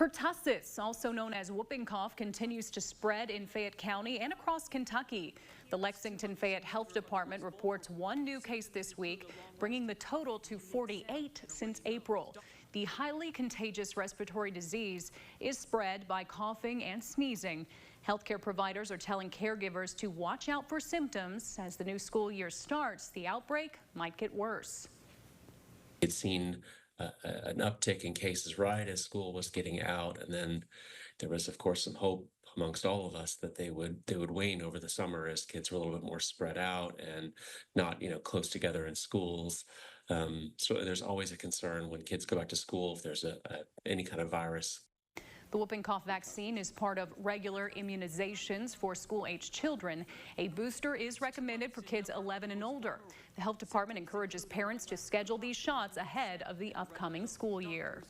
Pertussis, also known as whooping cough, continues to spread in Fayette County and across Kentucky. The Lexington Fayette Health Department reports one new case this week, bringing the total to 48 since April. The highly contagious respiratory disease is spread by coughing and sneezing. Healthcare providers are telling caregivers to watch out for symptoms. As the new school year starts, the outbreak might get worse. It's seen an uptick in cases right as school was getting out, and then there was, of course, some hope amongst all of us that they would wane over the summer as kids were a little bit more spread out and not, close together in schools. So there's always a concern when kids go back to school if there's any kind of virus. The whooping cough vaccine is part of regular immunizations for school-age children. A booster is recommended for kids 11 and older. The health department encourages parents to schedule these shots ahead of the upcoming school year.